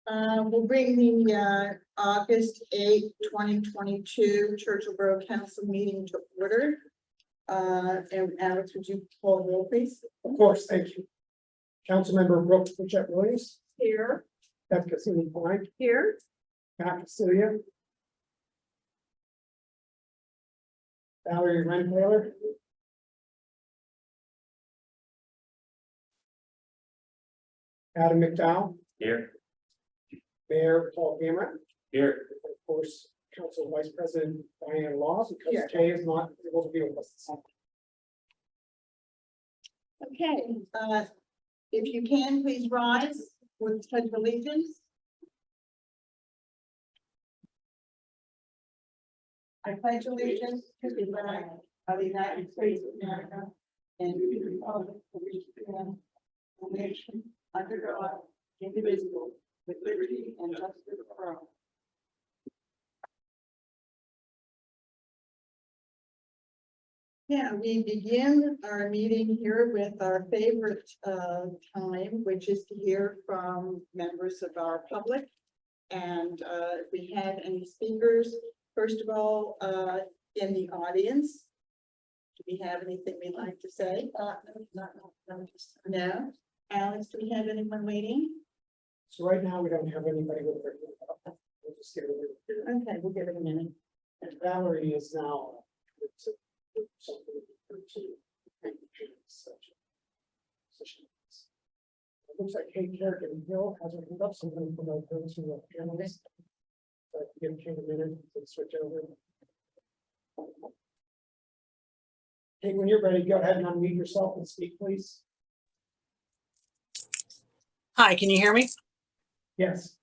We'll bring the August 8th, 2022 Churchill Borough Council meeting to order. And Alex, would you call the roll, please? Of course, thank you. Councilmember Brooke Williams, Here. Deb Cassini-Klein, Here. Pat Cecilia, Valerie Rentaylor, Adam McDowell, Here. Mayor Paul Cameron, Here. and of course, Council Vice President Diane Laws, because Here. Kay is not able to be with us this evening. Okay, if you can, please rise for the pledge of allegiance. I pledge allegiance to the flag of the United States of America and to the republic for which it stands, one nation, under God, indivisible, with liberty and justice for all. Yeah, we begin our meeting here with our favorite time, which is to hear from members of our public. And if we have any speakers, first of all, in the audience, do we have anything we'd like to say? No. Alex, do we have anyone waiting? So right now, we don't have anybody with her. We'll just give it Okay, we'll give it a minute. and Valerie is now. Something it looks like Kate Kerrigan Hill has her hand up, so I'm going to promote her to the panelist. So I can give Kate a minute to switch over. Kate, when you're ready, go ahead and unmute yourself and speak, please. Hi, can you hear me? Yes.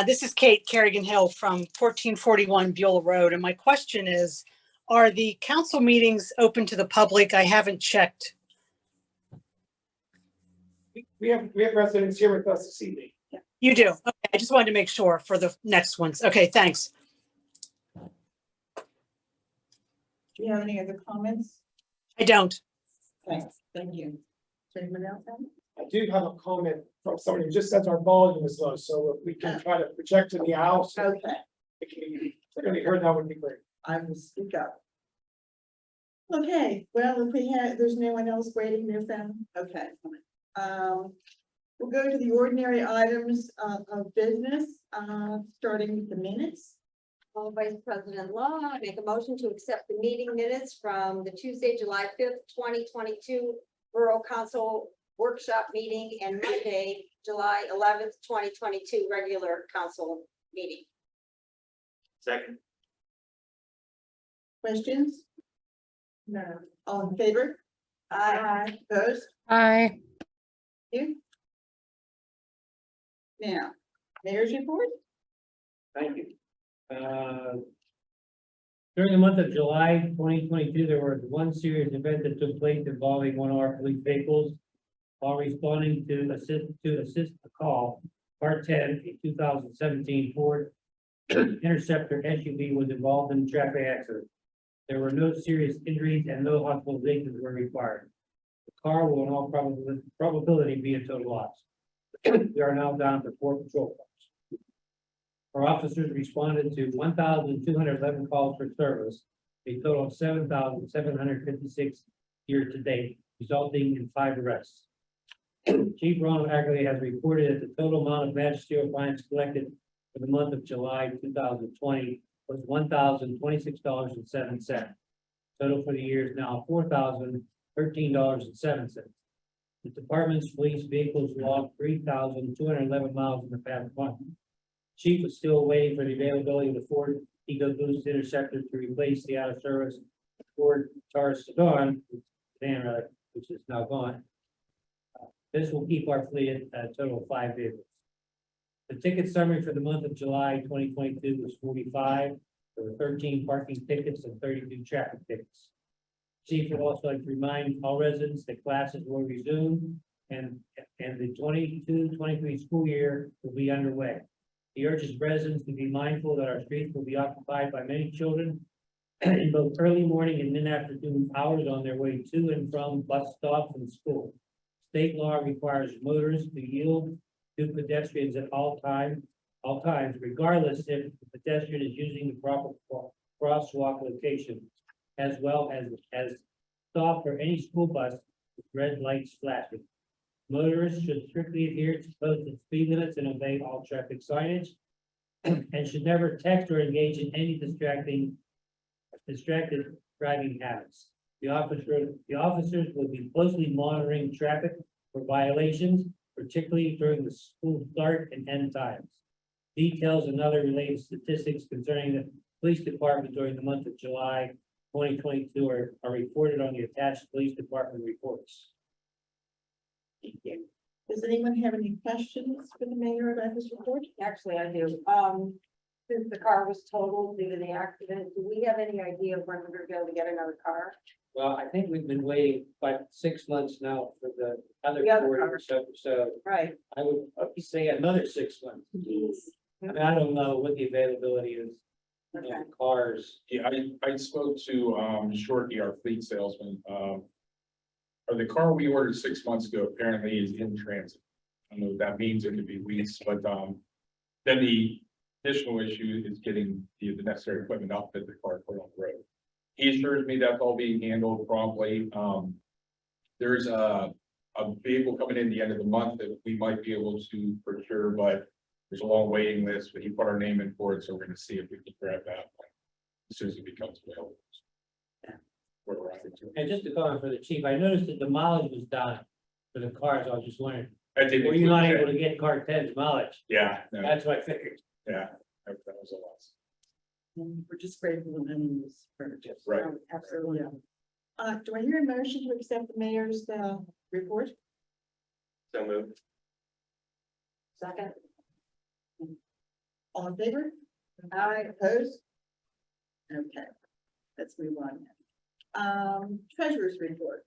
This is Kate Kerrigan Hill from 1441 Beulah Road, and my question is, are the council meetings open to the public? I haven't checked. We have residents here with us this evening. You do? Okay, I just wanted to make sure for the next ones. Okay, thanks. Do you have any other comments? I don't. Thanks, thank you. Is there anyone else? Have? I do have a comment from somebody who just says our volume is low, so if we can try to project to the house. Okay, It can be clearly heard, that would be great. I will speak up. Okay, well, if we have, there's no one else waiting there, then, okay. We'll go to the ordinary items of business, starting with the minutes. Vice President Law, I make a motion to accept the meeting minutes from the Tuesday, July 5th, 2022 Borough Council Workshop Meeting and Monday, July 11th, 2022 regular council meeting. Second. Questions? No. All in favor? Aye. Opposed? Aye. You? Now, mayor's report? Thank you. During the month of July 2022, there was one serious event that took place involving one of our police vehicles. While responding to assist a call, Part 10, a 2017 Ford Interceptor SUV was involved in a traffic accident. There were no serious injuries and no hospitalizations were required. The car will in all probability be a total loss. We are now down to 4 patrol cars. Our officers responded to 1,211 calls for service, a total of 7,756 year to date, resulting in 5 arrests. Chief Ronald Ackley has reported that the total amount of magisterial fines collected for the month of July 2020 was $1,026.07. Total for the year is now $4,013.07. The department's police vehicles logged 3,211 miles in the past month. Chief is still waiting for the availability of the Ford EcoBoost Interceptor to replace the out of service Ford Taurus sedan, which is now gone. This will keep our fleet at a total of 5 vehicles. The ticket summary for the month of July 2022 was 45. There were 13 parking tickets and 32 traffic tickets. Chief would also like to remind all residents that classes will resume and the 22-23 school year will be underway. He urges residents to be mindful that our streets will be occupied by many children in both early morning and mid-afternoon hours on their way to and from bus stops and school. State law requires motorists to yield to pedestrians at all times, regardless if the pedestrian is using the proper crosswalk location, as well as stop for any school bus with red lights flashing. Motorists should strictly adhere to posted speed limits and obey all traffic signage, and should never text or engage in any distracted driving habits. The officers will be closely monitoring traffic for violations, particularly during the school start and end times. Details and other related statistics concerning the police department during the month of July 2022 are reported on the attached police department reports. Thank you. Does anyone have any questions for the mayor about this report? Actually, I do. Since the car was totaled due to the accident, do we have any idea of when we're gonna be able to get another car? Well, I think we've been waiting like 6 months now for the other The other 40 car. or so. Right. I would say another 6 months. I mean, I don't know what the availability is Okay. of cars. Yeah, I spoke to, Shorty, our fleet salesman, or the car we ordered 6 months ago apparently is in transit. I don't know what that means, it could be weeks, but, then the additional issue is getting the necessary equipment up that the car put on the road. He assures me that's all being handled promptly. There's a vehicle coming in the end of the month that we might be able to procure, but there's a long waiting list, but he put our name in for it, so we're gonna see if we can grab that as soon as it becomes available. Where we're at. And just to comment for the chief, I noticed that the mileage was down for the cars. I was just wondering, I did. were you not include able to get car 10's mileage? Yeah, no, That's what I figured. yeah, that was a loss. We're just grateful for any of this purchase. Right. Absolutely. Do I hear a motion to accept the mayor's, report? So moved. Second. All in favor? Aye. Opposed? Okay, let's move on. Treasurer's report.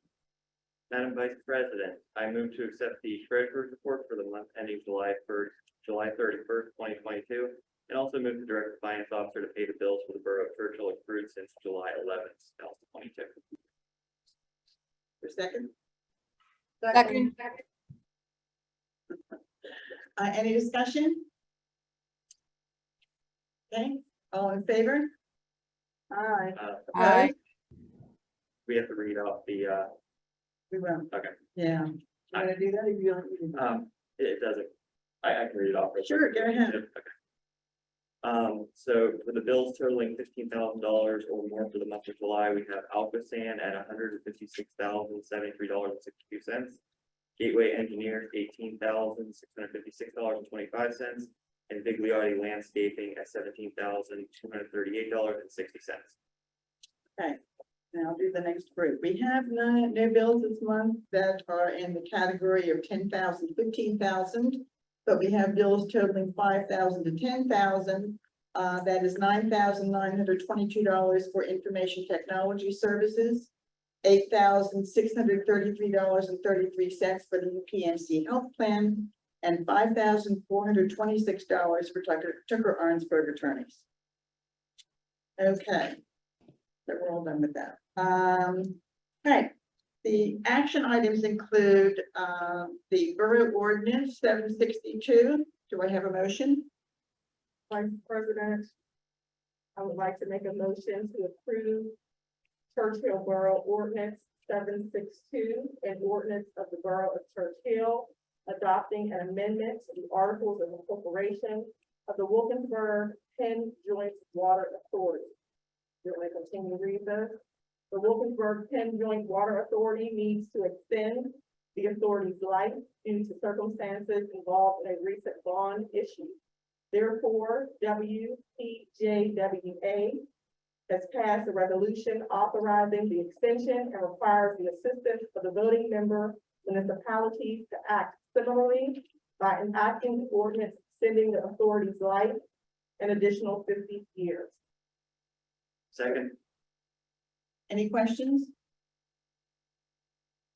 Madam Vice President, I move to accept the treasurer's report for the month ending July 31st, 2022, and also move to direct the finance officer to pay the bills for the Borough of Churchill accrued since July 11th, 2022. For second, Second. any discussion? Okay, all in favor? Aye. Opposed? We have to read off the, We will. Okay. Yeah. You wanna do that or you don't? it doesn't, I can read it off. real quick. Sure, go ahead. Okay. So for the bills totaling $15,000 or more for the month of July, we have Alcosan at $156,073.62. Gateway Engineers, $18,656.25, and Bigliotti Landscaping at $17,238.60. Okay, now I'll do the next group. We have nine new bills this month that are in the category of 10,000, 15,000. But we have bills totaling 5,000 to 10,000. That is $9,922 for information technology services. $8,633.33 for the UPMC health plan, and $5,426 for Tucker Arnsberg attorneys. Okay, so we're all done with that. Okay, the action items include the Borough Ordinance 762. Do I have a motion? Vice President, I would like to make a motion to approve Churchill Borough Ordinance 762, an ordinance of the Borough of Churchill, adopting an amendment to the Articles of Incorporation of the Wilkinsburg-Penn Joint Water Authority. Do you want to continue to read this? The Wilkinsburg-Penn Joint Water Authority needs to extend the authority's life due to circumstances involved in a recent bond issue. Therefore, WPJWA has passed a resolution authorizing the extension and requires the assistance of the voting member municipalities to act similarly by enacting the ordinance extending the authority's life an additional 50 years. Second. Any questions?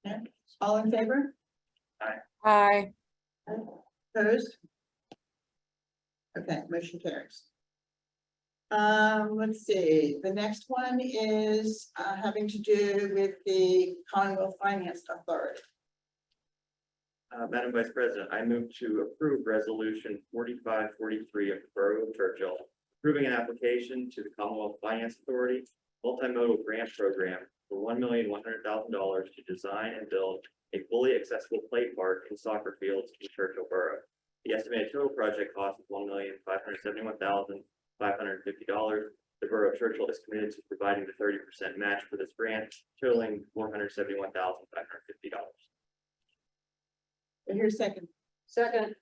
No? All in favor? Aye. Opposed? Okay, motion carries. Let's see, the next one is having to do with the Commonwealth Finance Authority. Madam Vice President, I move to approve resolution 4543 of the Borough of Churchill, approving an application to the Commonwealth Finance Authority multimodal grant program for $1,100,000 to design and build a fully accessible play park and soccer fields in Churchill Borough. The estimated total project cost is $1,571,550. The Borough of Churchill is committed to providing the 30% match for this grant, totaling $471,550. Here's second. Second.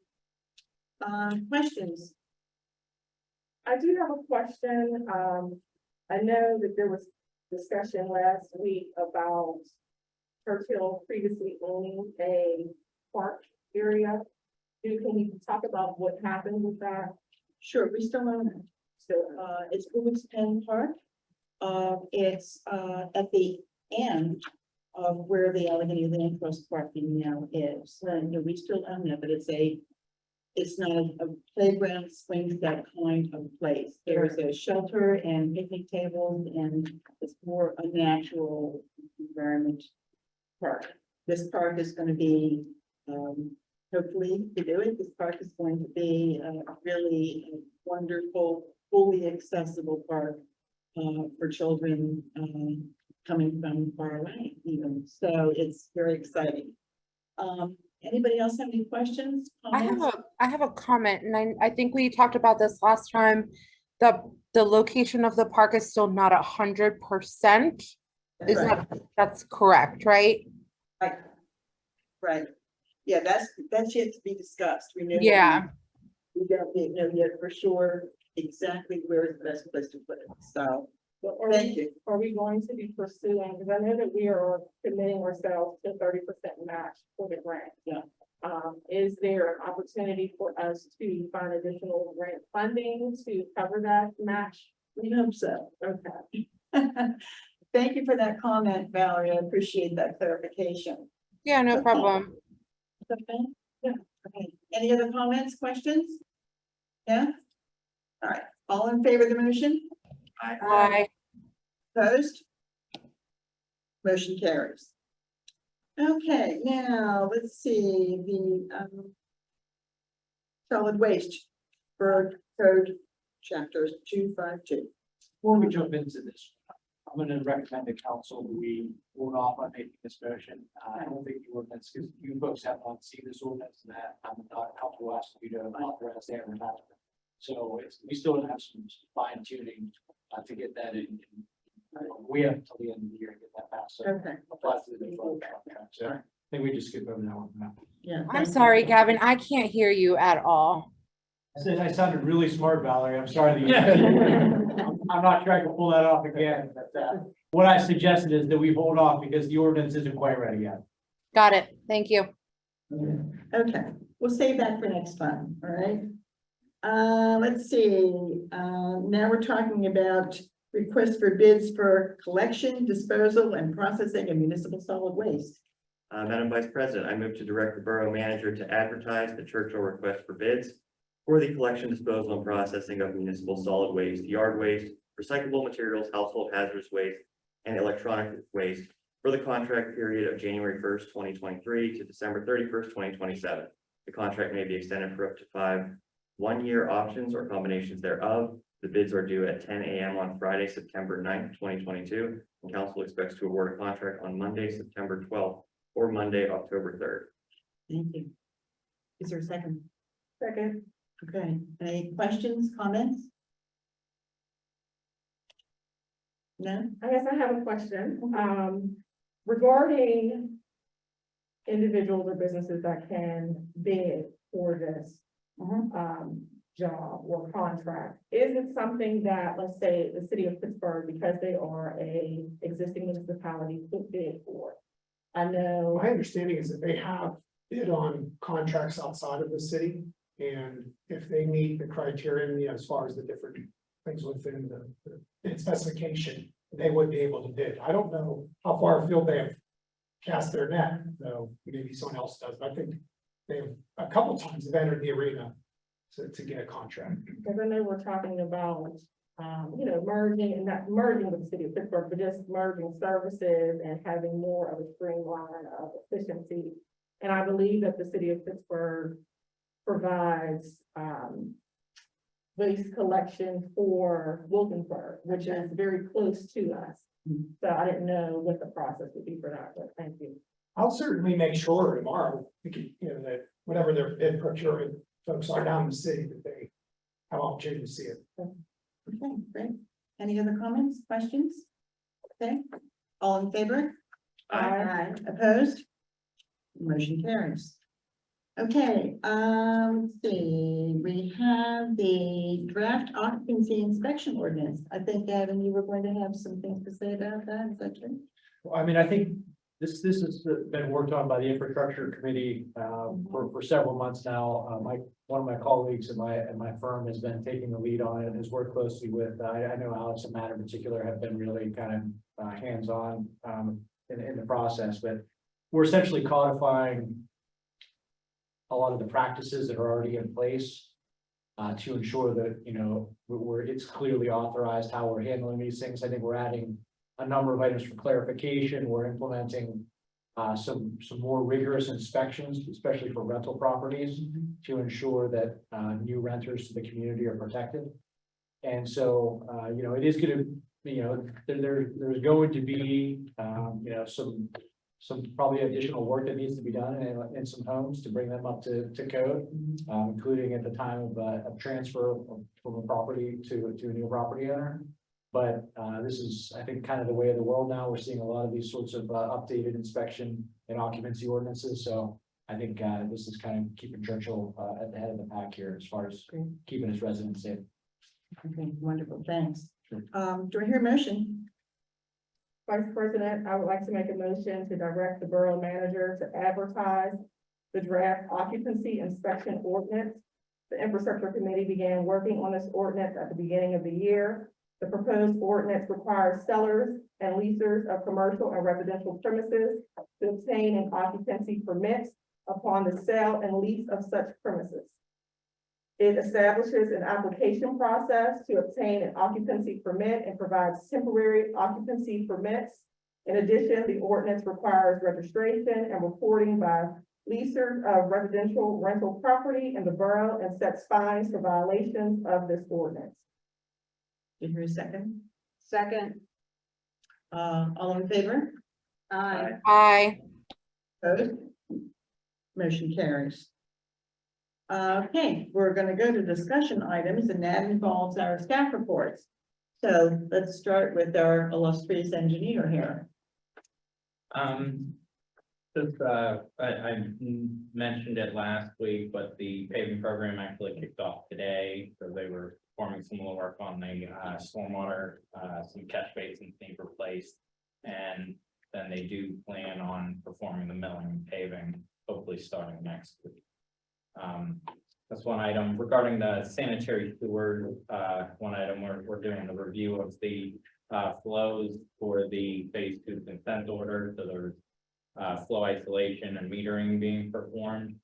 Questions? I do have a question. I know that there was discussion last week about Churchill previously owning a park area. Can you talk about what happened with that? Sure, we still own it. So, it's Wilkinsburg-Penn Park. It's, at the end of where the Allegheny Land Trust parking now is. So, we still own it, but it's not a playground, swings, that kind of place. There's a shelter and picnic tables, and it's more a natural environment park. This park is gonna be, hopefully to do it, this park is going to be a really wonderful, fully accessible park for children coming from far away even. So it's very exciting. Anybody else have any questions? I comments? have a comment, and I think we talked about this last time. The location of the park is still not 100%. Is Right. that's correct, right? Right. Yeah, that's yet to be discussed. We know. Yeah. We don't know yet for sure exactly where is the best place to put it. So, But thank you. are we going to be pursuing, because I know that we are committing ourselves to 30% match for the grant. Yeah. Is there an opportunity for us to find additional grant funding to cover that match? We hope so. Okay. Thank you for that comment, Valerie. I appreciate that clarification. Yeah, no Okay. problem. Okay. Yeah. Okay. Any other comments, questions? Yeah? All right. All in favor of the motion? Bye. Opposed? Motion carries. Okay, now let's see, the solid waste for code chapters 252. Before we jump into this, I'm gonna recommend the council that we hold off on making this motion. I don't think the ordinance, because you folks have not seen this ordinance, and that I'm not comfortable asking you to authorize the advertisement. So we still have some fine tuning to get that in. We have until the end of the year to get that passed. So Okay, applies to the default contract. So I think we just skip over that one. yeah. I'm sorry, Gavin, I can't hear you at all. I sounded really smart, Valerie. I'm sorry. I'm not trying to pull that off again, but what I suggested is that we hold off because the ordinance isn't quite ready yet. Got it. Thank you. Okay, we'll save that for next time, all right? Let's see, now we're talking about requests for bids for collection, disposal, and processing of municipal solid waste. Madam Vice President, I move to direct the Borough Manager to advertise the Churchill request for bids for the collection, disposal, and processing of municipal solid waste, yard waste, recyclable materials, household hazardous waste, and electronic waste for the contract period of January 1st, 2023 to December 31st, 2027. The contract may be extended for up to 5 one-year options or combinations thereof. The bids are due at 10 a.m. on Friday, September 9th, 2022, and council expects to award a contract on Monday, September 12th, or Monday, October 3rd. Thank you. Is there a second? Second. Okay, any questions, comments? No? I guess I have a question, regarding individuals or businesses that can bid for this, job or contract. Is it something that, let's say, the city of Pittsburgh, because they are a existing municipality, could bid for? I know. My understanding is that they have bid on contracts outside of the city. And if they meet the criteria, as far as the different things within the bid specification, they would be able to bid. I don't know how far afield they have cast their net, though maybe someone else does. But I think they've a couple times have entered the arena to get a contract. Because I know we're talking about, merging, and not merging with the city of Pittsburgh, but just merging services and having more of a streamline of efficiency And I believe that the city of Pittsburgh provides, waste collection for Wilkinsburg, which is very close to us. So I didn't know what the process would be for that, but thank you. I'll certainly make sure tomorrow, we can, that whatever their bid procurement folks are down in the city, that they have opportunity to see it. Okay, great. Any other comments, questions? Okay, all in favor? Aye. Opposed? Motion carries. Okay, let's see, we have the draft occupancy inspection ordinance. I think, Gavin, you were going to have some things to say about that, is that true? Well, I mean, I think this has been worked on by the infrastructure committee for several months now. One of my colleagues in my firm has been taking the lead on it and has worked closely with, I know Alex and Matt in particular have been really kind of hands-on in the process, but we're essentially codifying a lot of the practices that are already in place to ensure that, it's clearly authorized how we're handling these things. I think we're adding a number of items for clarification. We're implementing some more rigorous inspections, especially for rental properties, to ensure that new renters to the community are protected. And so, it is going to, there's going to be, some probably additional work that needs to be done in some homes to bring them up to code, including at the time of transfer from a property to a new property owner. But this is, I think, kind of the way of the world now. We're seeing a lot of these sorts of updated inspection and occupancy ordinances. So I think this is kind of keeping Churchill at the head of the pack here as far as keeping its residents safe. Okay, wonderful, thanks. Do I hear a motion? Vice President, I would like to make a motion to direct the borough manager to advertise the draft occupancy inspection ordinance. The infrastructure committee began working on this ordinance at the beginning of the year. The proposed ordinance requires sellers and leasers of commercial and residential premises to obtain an occupancy permit upon the sale and lease of such premises. It establishes an application process to obtain an occupancy permit and provides temporary occupancy permits. In addition, the ordinance requires registration and reporting by leasers of residential rental property in the borough and sets fines for violations of this ordinance. Did you hear a second? Second. All in favor? Aye. Aye. Opposed? Motion carries. Okay, we're gonna go to discussion items, and that involves our staff reports. So let's start with our illustrious engineer here. I mentioned it last week, but the paving program actually kicked off today, so they were performing some of the work on the stormwater, some catch basins being replaced. And then they do plan on performing the milling and paving, hopefully starting next week. That's one item. Regarding the sanitary sewer, one item we're doing the review of the flows for the phase 2 consent order. So there's flow isolation and metering being performed.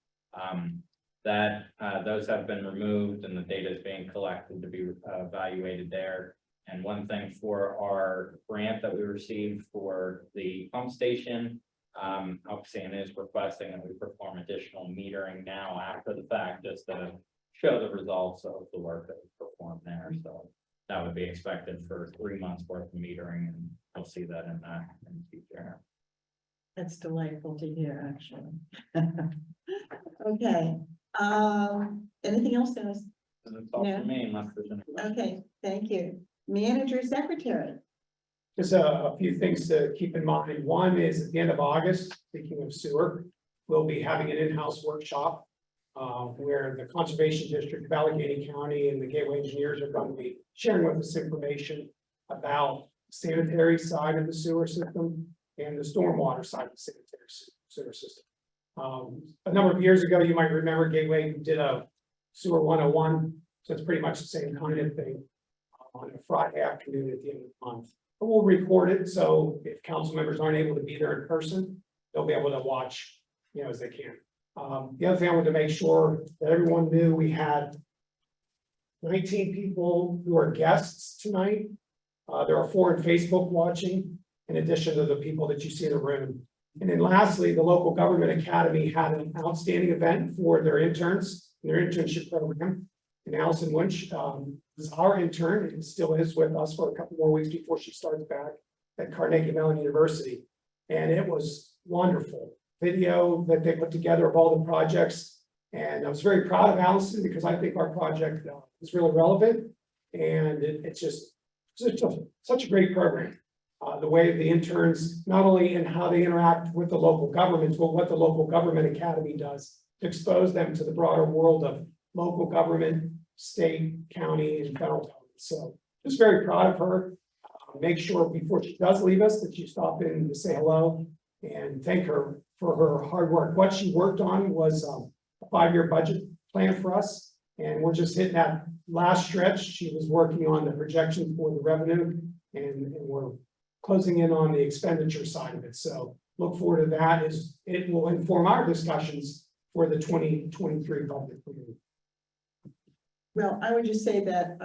Those have been removed and the data is being collected to be evaluated there. And one thing for our grant that we received for the pump station, Oxana is requesting that we perform additional metering now after the fact, just to show the results of the work that we performed there. So that would be expected for 3 months worth of metering, and we'll see that in the future. That's delightful to hear, actually. Okay, anything else, Dennis? And that's all Yeah. for me, unless there's any questions. Okay, thank you. Manager secretary. Just a few things to keep in mind. One is at the end of August, speaking of sewer, we'll be having an in-house workshop where the Conservation District of Allegheny County and the Gateway Engineers are going to be sharing with us information about the sanitary side of the sewer system and the stormwater side of the sanitary sewer system. A number of years ago, you might remember Gateway did a sewer 101, so it's pretty much the same kind of thing on a Friday afternoon at the end of the month. But we'll record it, so if council members aren't able to be there in person, they'll be able to watch, as they can. The other thing I wanted to make sure that everyone knew, we had 19 people who are guests tonight. There are 4 on Facebook watching, in addition to the people that you see in the room. And then lastly, the local government academy had an outstanding event for their interns, their internship program. And Allison Wunsch, is our intern and still is with us for a couple more weeks before she starts back at Carnegie Mellon University. And it was wonderful video that they put together of all the projects. And I was very proud of Allison because I think our project is really relevant. And it's just such a great program. The way the interns, not only in how they interact with the local governments, but what the local government academy does to expose them to the broader world of local government, state, county, and federal government. So just very proud of her. Make sure before she does leave us that you stop in to say hello and thank her for her hard work. What she worked on was a 5-year budget plan for us. And we're just hitting that last stretch. She was working on the projection for the revenue and we're closing in on the expenditure side of it. So look forward to that. It will inform our discussions for the 2023 budget. Well, I would just say that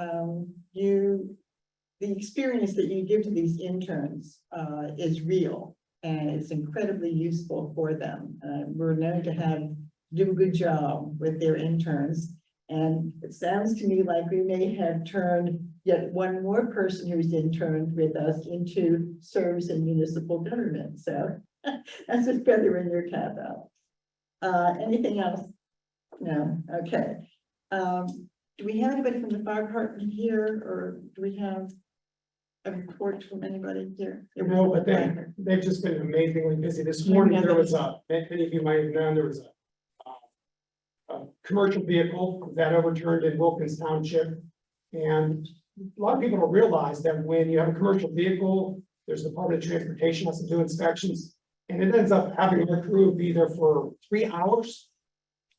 the experience that you give to these interns is real and it's incredibly useful for them. We're known to do a good job with their interns. And it sounds to me like we may have turned yet one more person who's interned with us into serves in municipal government. So that's a feather in your cap out. Anything else? No, okay. Do we have anybody from the fire department here or do we have a report from anybody here? No, but they've just been amazingly busy. This morning, there was many of you might have known, there was a commercial vehicle that overturned in Wilkins Township. And a lot of people don't realize that when you have a commercial vehicle, there's the Department of Transportation has to do inspections. And it ends up having our crew be there for 3 hours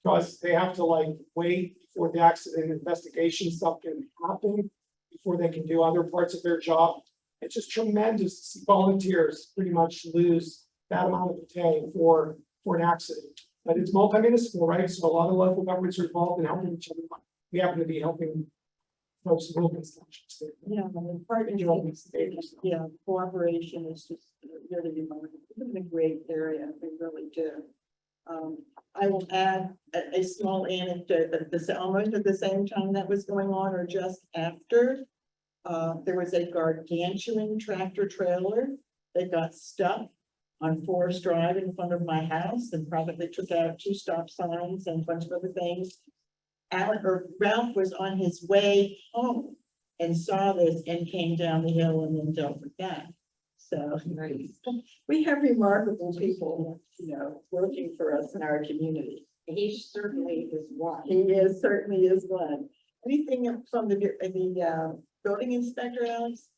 because they have to like wait before the accident investigation stuff can happen before they can do other parts of their job. It's just tremendous to see volunteers pretty much lose that amount of a day for an accident. But it's multi-municipal, right? So a lot of local governments are involved in helping each other. We happen to be helping folks in Wilkins Township. Yeah, the yeah, cooperation is just really remarkable. It's a great area. We really do. I will add a small anecdote that almost at the same time that was going on or just after, there was a gargantuan tractor trailer that got stuck on Forest Drive in front of my house and probably took out 2 stop signs and a bunch of other things. Ralph was on his way home and saw this and came down the hill and then dealt with that. So we have remarkable people, working for us in our community. He certainly is one. Certainly is one. Anything from the building inspector, Alex?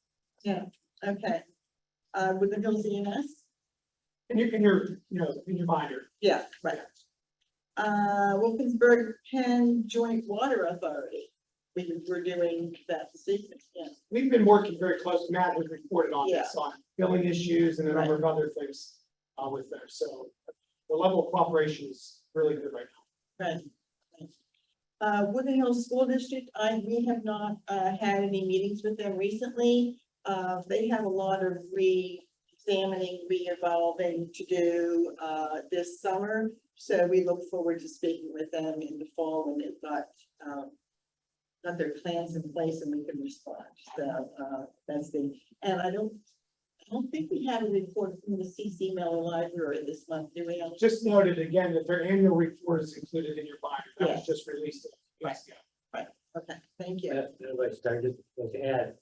Yeah, okay. With the Hills EMS? In your binder. Yeah, right. Wilkinsburg-Penn Joint Water Authority. We're doing that this evening, yeah. We've been working very close. Matt has reported on this, Yeah. on billing issues and a number of other things with them. So the level of cooperation is really good right now. Right. Woodland Hills School District, we have not had any meetings with them recently. They have a lot of re-examining, re-evolving to do this summer. So we look forward to speaking with them in the fall when they've got their plans in place and we can respond. So that's and I don't think we have a report from the CC Miller Library this month, do we? Just noted again that their annual report is included in your binder. That was just released. Right. Okay, thank you. I started to add,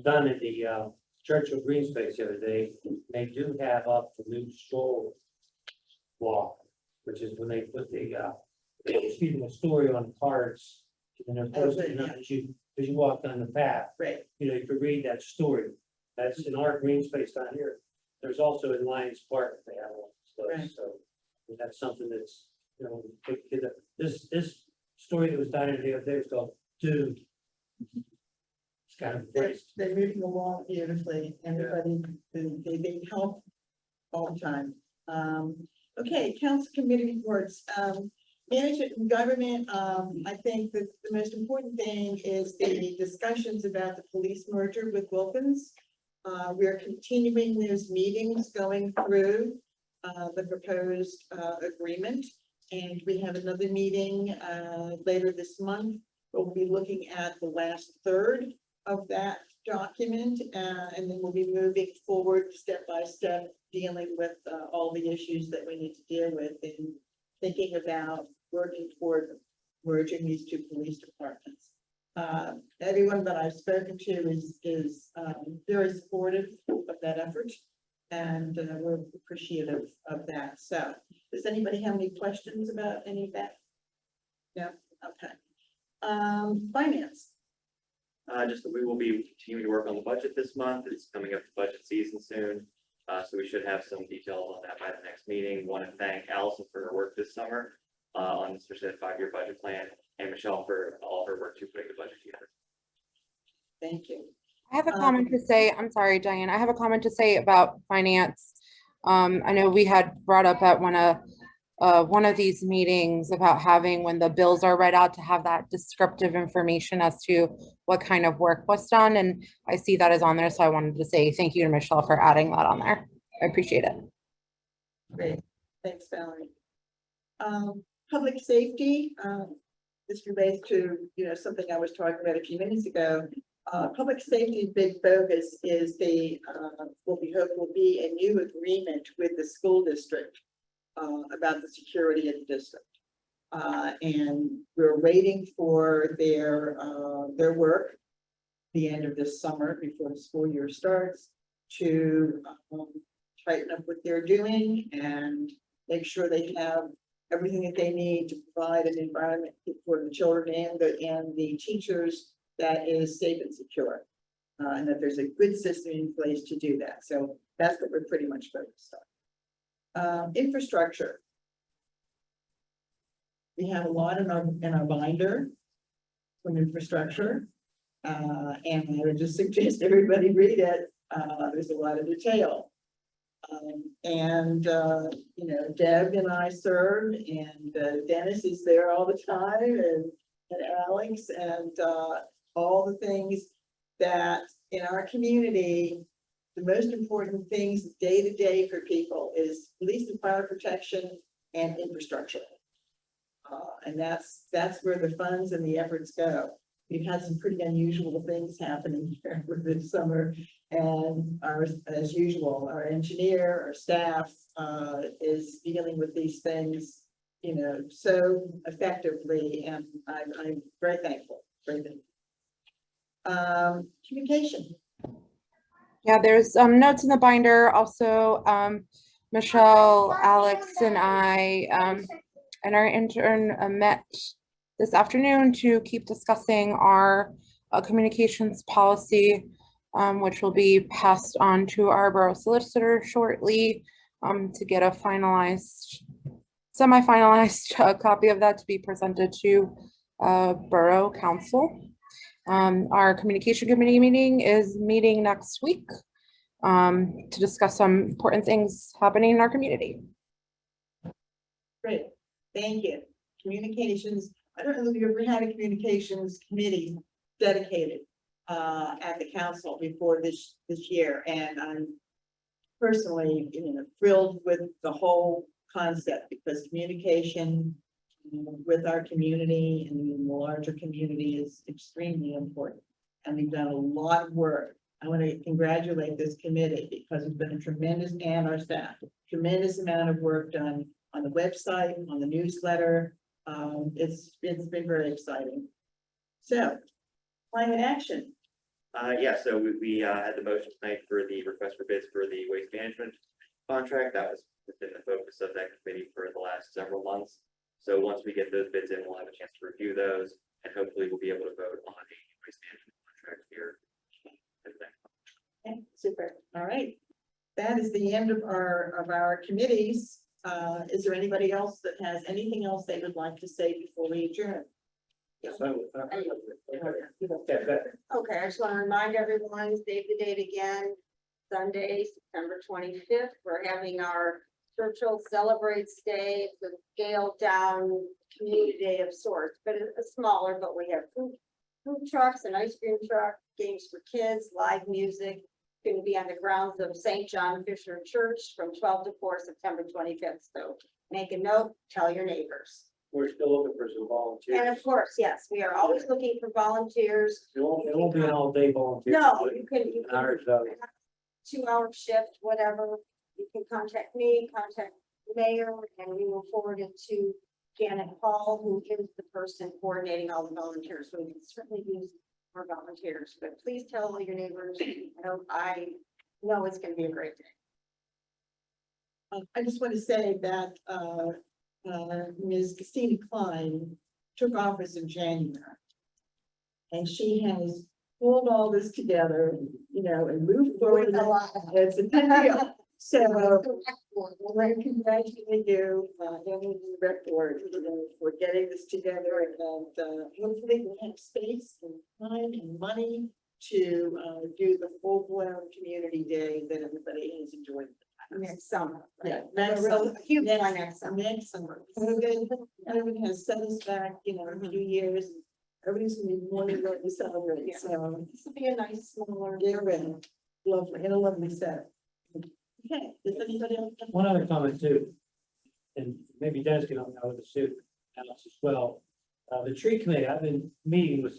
done at the Churchill Green Space the other day, they do have up the new stroll walk, which is when they put the story on cards. And they're posting up as you walk down the path. Right. You could read that story. That's in our green space down here. There's also in Lions Park, they have one. Right. So that's something that's, this story that was down here the other day was called Dude. It's kind of They're moving along beautifully. Everybody, they help all the time. Okay, council committee reports. Management and government, I think that the most important thing is the discussions about the police merger with Wilkins. We are continuing those meetings going through. the proposed agreement. And we have another meeting later this month. We'll be looking at the last third of that document, and then we'll be moving forward step by step, dealing with all the issues that we need to deal with in thinking about working toward merging these two police departments. Everyone that I've spoken to is very supportive of that effort, and we're appreciative of that. So, does anybody have any questions about any of that? No? Okay. Finance. Just that we will be continuing to work on the budget this month. It's coming up to budget season soon. So we should have some details on that by the next meeting. Want to thank Allison for her work this summer on especially the 5-year budget plan, and Michelle for all her work to putting the budget together. Thank you. I have a comment to say, I'm sorry, Diane, I have a comment to say about finance. I know we had brought up at one of these meetings about having, when the bills are read out, to have that descriptive information as to what kind of work was done. And I see that is on there. So I wanted to say thank you to Michelle for adding that on there. I appreciate it. Great. Thanks, Valerie. Public safety, this relates to, something I was talking about a few minutes ago. Public safety's big focus is what we hope will be a new agreement with the school district about the security of the district. And we're waiting for their work the end of this summer before the school year starts to tighten up what they're doing and make sure they have everything that they need to provide an environment for the children and the teachers that is safe and secure. And that there's a good system in place to do that. So that's what we're pretty much focused on. Infrastructure. We have a lot in our binder from infrastructure. And I would just suggest everybody read it. There's a lot of detail. Deb and I serve, and Dennis is there all the time, and Alex, and all the things that in our community, the most important things day to day for people is police and fire protection and infrastructure. And that's where the funds and the efforts go. We've had some pretty unusual things happening here for this summer, and as usual, our engineer, our staff is dealing with these things, so effectively, and I'm very thankful. Communication. Yeah, there's notes in the binder. Also, Michelle, Alex, and I and our intern met this afternoon to keep discussing our communications policy, which will be passed on to our borough solicitor shortly to get a semi-finalized copy of that to be presented to borough council. Our communication committee meeting is meeting next week to discuss some important things happening in our community. Great, thank you. Communications. I don't know if you've ever had a communications committee dedicated at the council before this year, and I'm personally, thrilled with the whole concept, because communication with our community and the larger community is extremely important, and we've done a lot of work. I want to congratulate this committee because it's been a tremendous, and our staff, tremendous amount of work done on the website, on the newsletter. It's been very exciting. So, climate action. So we had the motion tonight for the request for bids for the waste management contract. That was within the focus of that committee for the last several months. So once we get those bids in, we'll have a chance to review those, and hopefully we'll be able to vote on a waste management contract here. Okay, super. All right. That is the end of our committees. Is there anybody else that has anything else they would like to say before we adjourn? Okay, I just want to remind everyone, save the date again, Sunday, September 25th. We're having our Churchill Celebrates Day. It's a scaled down community day of sorts, but it's smaller, but we have food trucks and ice cream truck, games for kids, live music, going to be on the grounds of St. John Fisher Church from 12 to 4, September 25th. So make a note, tell your neighbors. We're still looking for some volunteers. And of course, yes, we are always looking for volunteers. It won't be an all-day volunteer. No, you can, An hour, so. 2-hour shift, whatever. You can contact me, contact the mayor, and we will forward it to Janet Hall, who is the person coordinating all the volunteers. So we can certainly use more volunteers, but please tell all your neighbors, I know it's gonna be a great day. I just want to say that, Ms. Christina Klein took office in January. And she has pulled all this together, you know, and moved forward. With a lot. It's a big deal. So, I want to congratulate you, and the rec board, you know, for getting this together, and, hopefully we'll have space and time and money to, do the full-blown community day that everybody has enjoyed. Next summer. right? Yeah, next A real summer. huge one next summer. Next summer. COVID has set us back, you know, a few years. Everybody's gonna be more than ready to celebrate, Yeah. so This will be a nice smaller. get ready. Lovely, and a lovely set. Okay, does anybody else? have- One other comment too, and maybe Dennis can help me out with the suit, Alex as well. The tree committee, I've been meeting with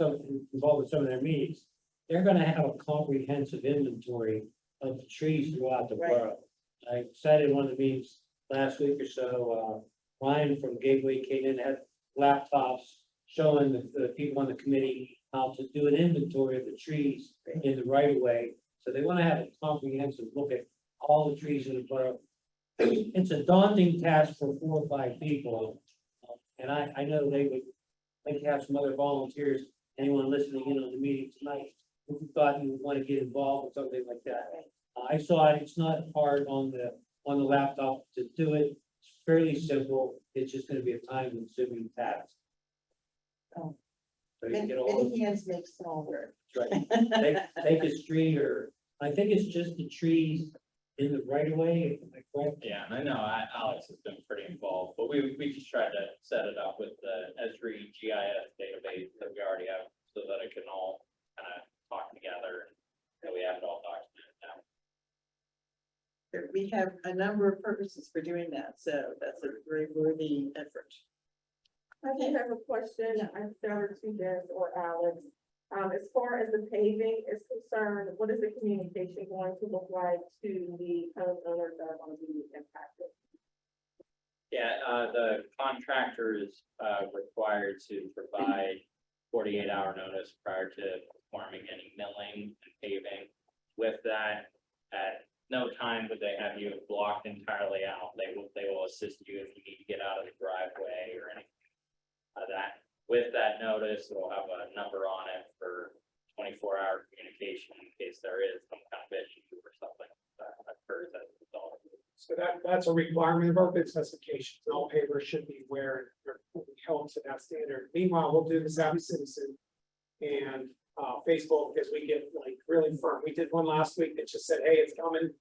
involved with some of their meetings. They're gonna have a comprehensive inventory of the trees throughout the Right. borough. I cited one of the meetings last week or so, Ryan from Gateway came in, had laptops showing the people on the committee how to do an inventory of the trees in the right of way. So they wanna have a comprehensive look at all the trees in the borough. It's a daunting task for 4 or 5 people. And I know they would like to have some other volunteers, anyone listening in on the meeting tonight, who thought you would want to get involved with something like that. I saw it, it's not hard on the laptop to do it. It's fairly simple. It's just gonna be a time consuming task. Oh. So you get all, Many hands make small work. right, take a street, or I think it's just the trees in the right of way, am I correct? Yeah, and I know Alex has been pretty involved, but we just tried to set it up with the Esri GIS database that we already have, so that it can all kind of talk together, and we have it all documented now. We have a number of purposes for doing that, so that's a very worthy effort. I do have a question, I either to Dennis or Alex. As far as the paving is concerned, what is the communication going to look like to the homeowners that are going to be impacted? Yeah, the contractor is required to provide 48-hour notice prior to performing any milling and paving. With that, at no time would they have you blocked entirely out. They will assist you if you need to get out of the driveway or anything. With that notice, it'll have a number on it for 24-hour communication in case there is some kind of issue or something that occurs as a result. So that's a requirement of our bid specifications. All pavers should be where they're held to that standard. Meanwhile, we'll do the Savvy Citizen and Facebook, because we get like really firm. We did one last week that just said, hey, it's coming.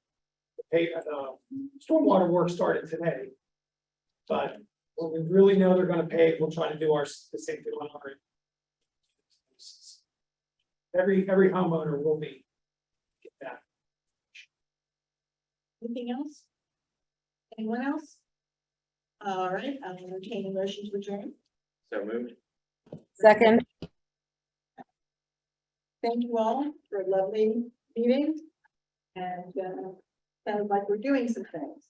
Stormwater work started today. But when we really know they're gonna pay, we'll try to do the same thing on our. Every homeowner will be. Get that. Anything else? Anyone else? All right, I'll entertain a motion to adjourn. So moved. Second. Thank you all for a lovely meeting. And sounds like we're doing some things.